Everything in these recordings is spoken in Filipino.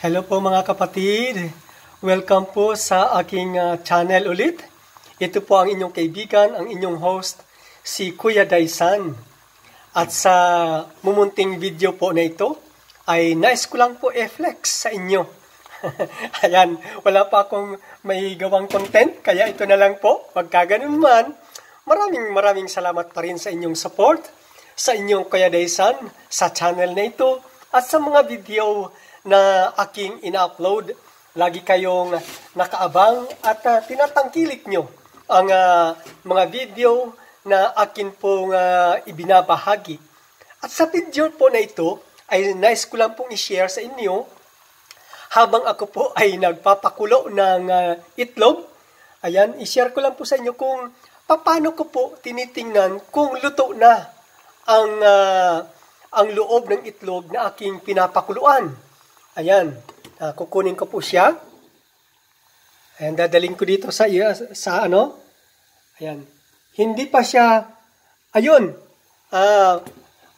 Hello po mga kapatid. Welcome po sa aking channel ulit. Ito po ang inyong kaibigan, ang inyong host, si Kuya Daisan. At sa mumunting video po na ito, ay nais ko lang po i-flex sa inyo. Ayan, wala pa akong may gawang content, kaya ito na lang po. Pagka ganun man, maraming salamat pa rin sa inyong support, sa inyong Kuya Daisan, sa channel na ito, at sa mga video na aking ina-upload. Lagi kayong nakaabang at tinatangkilik nyo ang mga video na akin pong ibinabahagi. At sa video po na ito, ay nais ko lang pong i-share sa inyo habang ako po ay nagpapakulo ng itlog. Ayan, i-share ko lang po sa inyo kung paano ko po tinitingnan kung luto na ang loob ng itlog na aking pinapakuluan. Ayan, kukunin ko po siya. Ayan, dadaling ko dito sa ano. Ayan, hindi pa siya, ayun,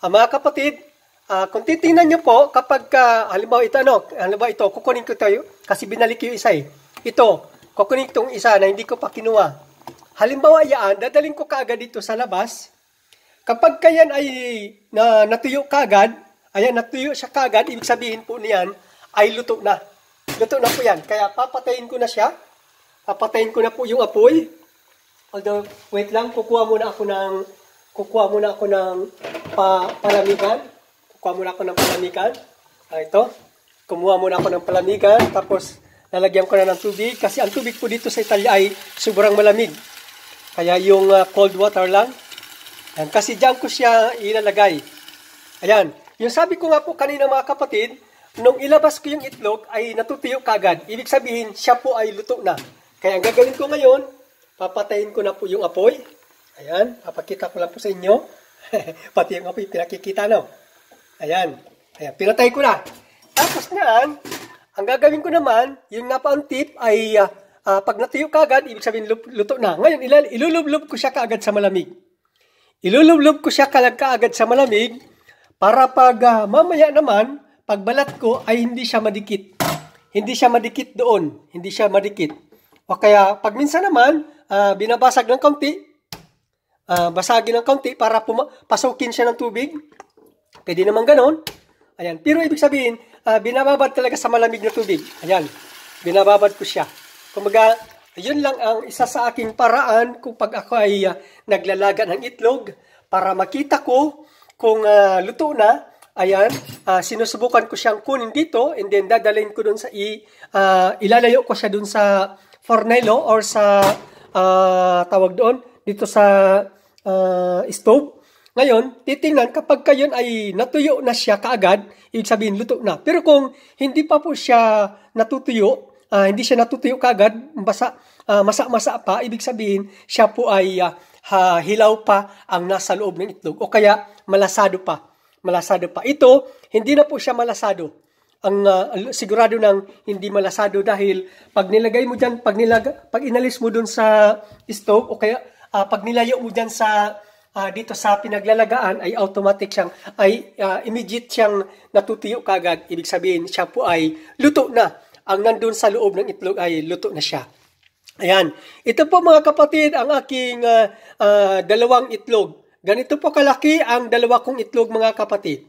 mga kapatid, kung titingnan nyo po, kapag, halimbawa ito, kukunin ko tayo, kasi binalik yung isa Ito, kukunin itong isa na hindi ko pa kinuha. Halimbawa yan, dadaling ko kaagad dito sa labas. Kapag kayan ay natuyo kaagad, ayan, natuyo siya kaagad, ibig sabihin po niyan, ay luto na. Luto na po yan. Kaya papatayin ko na siya. Papatayin ko na po yung apoy. Although, wait lang, kukuha muna ako ng palamigan. Ito. Kumuha muna ako ng palamigan. Tapos, lalagyan ko na ng tubig. Kasi ang tubig po dito sa Italia ay sobrang malamig. Kaya yung cold water lang. Ayan, kasi dyan ko siya ilalagay. Ayan. Yung sabi ko nga po kanina mga kapatid, nung ilabas ko yung itlog ay natutuyo kagad. Ibig sabihin, siya po ay luto na. Kaya ang gagawin ko ngayon, papatayin ko na po yung apoy. Ayan, papakita ko lang po sa inyo. Pati yung apoy, pinakikita no. Ayan, pinatay ko na. Tapos naan, ang gagawin ko naman, yung napaang tip ay pag natuyo kagad, ibig sabihin luto na. Ngayon, ilulublob ko siya kaagad sa malamig. Ilulublob ko siya kaagad sa malamig para pag mamaya naman, pagbalat ko ay hindi siya madikit. Hindi siya madikit doon. Hindi siya madikit. O kaya, pag minsan naman, binabasag ng kaunti, basagin ng kaunti para pasukin siya ng tubig. Pwede naman ganon. Ayan. Pero ibig sabihin, binababad talaga sa malamig na tubig. Ayan. Binababad ko siya. Kumbaga, yun lang ang isa sa aking paraan kung pag ako ay naglalaga ng itlog para makita ko kung luto na. Ayan, sinusubukan ko siyang kunin dito and then dadalhin ko dun sa ilalayo ko siya dun sa fornello or sa tawag doon dito sa stove. Ngayon, titingnan kapag kayon ay natuyo na siya kaagad, ibig sabihin luto na. Pero kung hindi pa po siya natutuyo, hindi siya natutuyo kaagad, masa-masa pa, ibig sabihin siya po ay hilaw pa ang nasa loob ng itlog o kaya malasado pa. Ito, hindi na po siya malasado. Sigurado nang hindi malasado dahil pag nilagay mo dyan, pag inalis mo dun sa stove o kaya pag nilayo mo dyan dito sa pinaglalagaan ay automatic siyang, immediate siyang natutuyo kagad. Ibig sabihin siya po ay luto na. Ang nandun sa loob ng itlog ay luto na siya. Ayan. Ito po mga kapatid ang aking dalawang itlog. Ganito po kalaki ang dalawa kong itlog mga kapatid.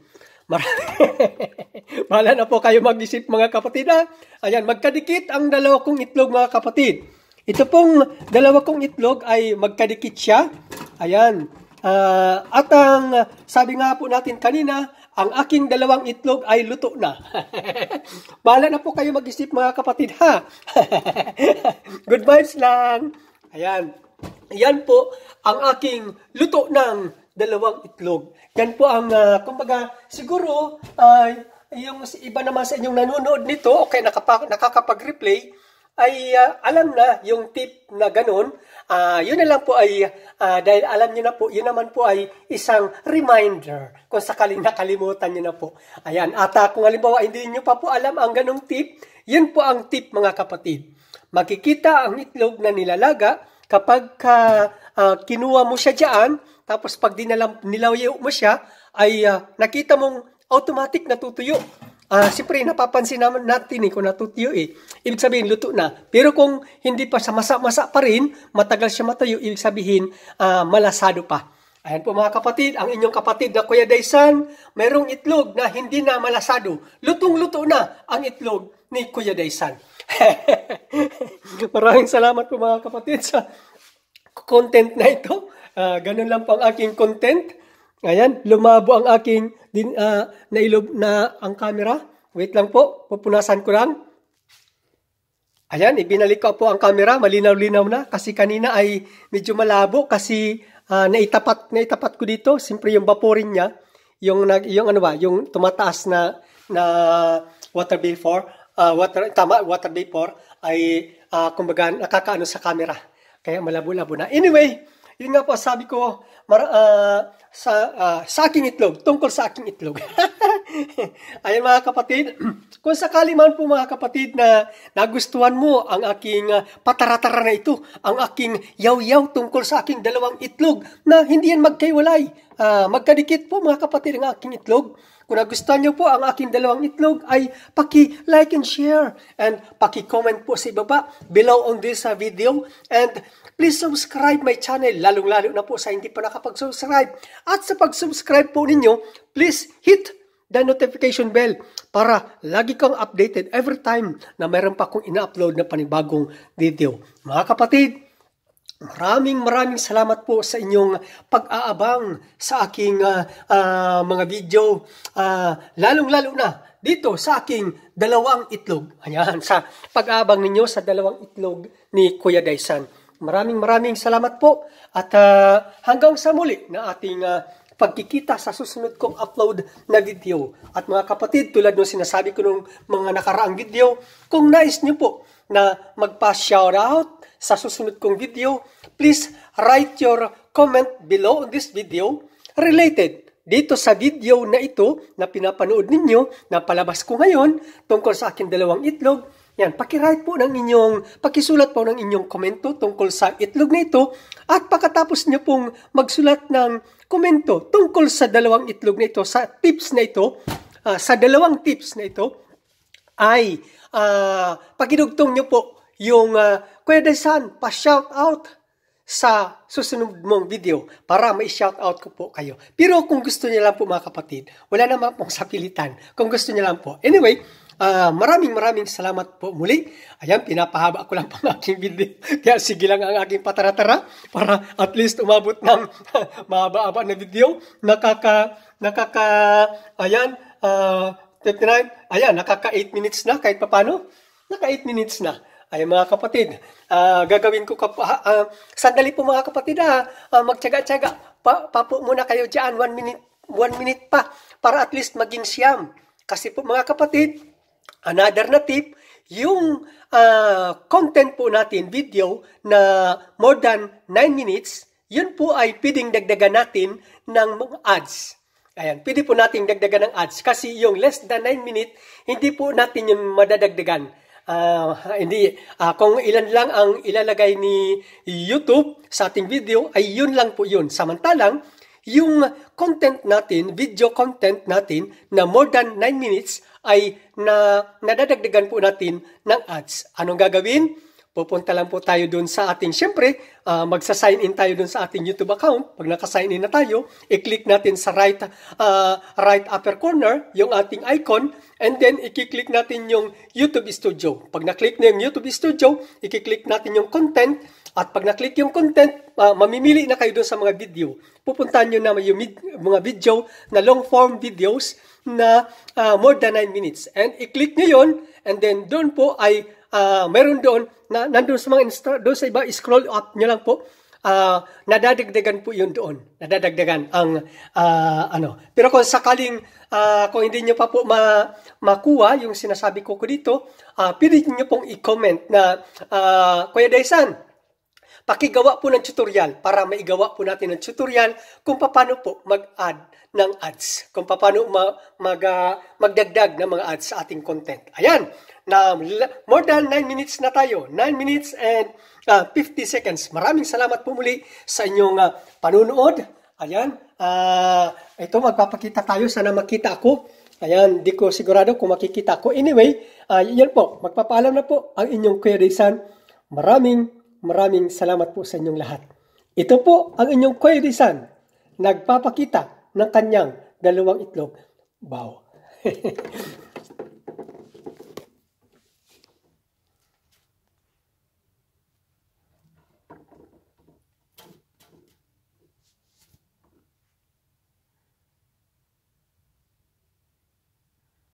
Mahala na po kayo mag-isip mga kapatid. Ayan, magkadikit ang dalawa kong itlog mga kapatid. Ito pong dalawa kong itlog ay magkadikit siya. Ayan. At ang sabi nga po natin kanina, ang aking dalawang itlog ay luto na. Mahala na po kayo mag-isip mga kapatid ha. Good vibes lang. Ayan. Yan po ang aking luto ng dalawang itlog. Yan po ang, kumbaga, siguro, yung iba naman sa inyong nanonood nito, o kaya nakakapag-replay, ay alam na yung tip na ganun. Yun na lang po ay, dahil alam nyo na po, yun naman po ay isang reminder kung sakaling nakalimutan nyo na po. Ayan, at kung halimbawa hindi nyo pa po alam ang ganung tip, yun po ang tip mga kapatid. Makikita ang itlog na nilalaga, kapag kinuha mo siya dyan, tapos pag nilayo mo siya, ay nakita mong automatic natutuyo. siyempre napapansin naman natin kung natutuyo ibig sabihin luto na. Pero kung hindi pa siya masa-masa pa rin, matagal siya matuyo, ibig sabihin malasado pa. Ayan po mga kapatid, ang inyong kapatid na Kuya Daysan, mayroong itlog na hindi na malasado. Lutong-luto na ang itlog ni Kuya Daysan. Maraming salamat po mga kapatid sa content na ito. Ganun lang po ang aking content. Ayan, lumabo ang aking nailob na ang camera. Wait lang po, pupunasan ko lang. Ayan, ibinalik ko po ang camera, malinaw-linaw na kasi kanina ay medyo malabo kasi naitapat ko dito. Siyempre yung vaporin niya, yung tumataas na water vapor, water vapor ay kumbaga nakakaano sa camera. Kaya malabo-labo na. Anyway, yun nga po sabi ko sa aking itlog, tungkol sa aking itlog. Ayan mga kapatid, kung sakali man po mga kapatid na nagustuhan mo ang aking pataratara na ito, ang aking yaw-yaw tungkol sa aking dalawang itlog na hindi yan magkaiwalay. Magkadikit po mga kapatid ang aking itlog. Kung nagustuhan niyo po ang aking dalawang itlog ay paki-like and share and paki-comment po sa ibaba below on this video and please subscribe my channel, lalong-lalo na po sa hindi pa nakapag-subscribe. At sa pag-subscribe po ninyo, please hit the notification bell para lagi kang updated every time na mayroon pa akong ina-upload na panibagong video. Mga kapatid, maraming salamat po sa inyong pag-aabang sa aking mga video, lalong-lalo na dito sa aking dalawang itlog. Ayan, sa pag-aabang ninyo sa dalawang itlog ni Kuya Daysan. Maraming salamat po at hanggang sa muli na ating pagkikita sa susunod kong upload na video. At mga kapatid, tulad ng sinasabi ko nung mga nakaraang video, kung nais nyo po na magpa-shoutout sa susunod kong video, please write your comment below on this video related dito sa video na ito na pinapanood ninyo, na palabas ko ngayon tungkol sa aking dalawang itlog. Yan, pakisulat po ng inyong komento tungkol sa itlog na ito at pagkatapos nyo pong magsulat ng komento tungkol sa dalawang itlog na ito, sa tips na ito, sa dalawang tips na ito, ay pakidugtong nyo po yung Kuya Daysan, pa-shout out sa susunod mong video para ma-shout out ko po kayo. Pero kung gusto niyo lang po mga kapatid, wala naman pong sapilitan. Kung gusto niyo lang po. Anyway, maraming salamat po muli. Ayan, pinapahaba ko lang po ang aking video. Kaya sige lang ang aking pataratara para at least umabot ng mahaba-haba na video. Ayan, 59, ayan, nakaka 8 minutes na kahit papano. Naka 8 minutes na. Ayan mga kapatid, gagawin ko sandali po mga kapatid, magtyaga-tyaga. Pa po muna kayo dyan, 1 minute pa para at least maging siyam. Kasi po mga kapatid, another na tip, yung content po natin, video na more than 9 minutes, yun po ay pwedeng dagdagan natin ng mga ads. Ayan, pwede po natin dagdagan ng ads kasi yung less than 9 minutes, hindi po natin yung madadagdagan. Kung ilan lang ang ilalagay ni YouTube sa ating video, ay yun lang po yun. Samantalang, yung content natin, video content natin na more than 9 minutes ay nadadagdagan po natin ng ads. Anong gagawin? Pupunta lang po tayo dun sa ating, syempre, magsa-sign in tayo dun sa ating YouTube account. Pag naka-sign in na tayo, i-click natin sa right upper corner, yung ating icon, and then i-click natin yung YouTube Studio. Pag na-click na yung YouTube Studio, i-click natin yung content, at pag na-click yung content, mamimili na kayo dun sa mga video. Pupuntahan nyo na yung mga video na long form videos na more than 9 minutes. And i-click nyo yun, and then doon po ay meron doon na nandun sa mga doon sa iba, scroll up nyo lang po, nadadagdagan po yun doon. Nadadagdagan ang Pero kung sakaling kung hindi nyo pa po makuha yung sinasabi ko dito, pwede nyo pong i-comment na Kuya Daysan, pakigawa po ng tutorial para maigawa po natin ng tutorial kung paano po mag-add ng ads. Kung paano magdagdag ng mga ads sa ating content. Ayan, na more than 9 minutes na tayo. 9 minutes and 50 seconds. Maraming salamat po muli sa inyong panunood. Ayan, ito magpapakita tayo. Sana makita ako. Ayan, di ko sigurado kung makikita ko. Anyway, yan po, magpapaalam na po ang inyong Kuya Rizan. Maraming salamat po sa inyong lahat. Ito po ang inyong Kuya Rizan, nagpapakita ng kanyang 2 itlog. Wow!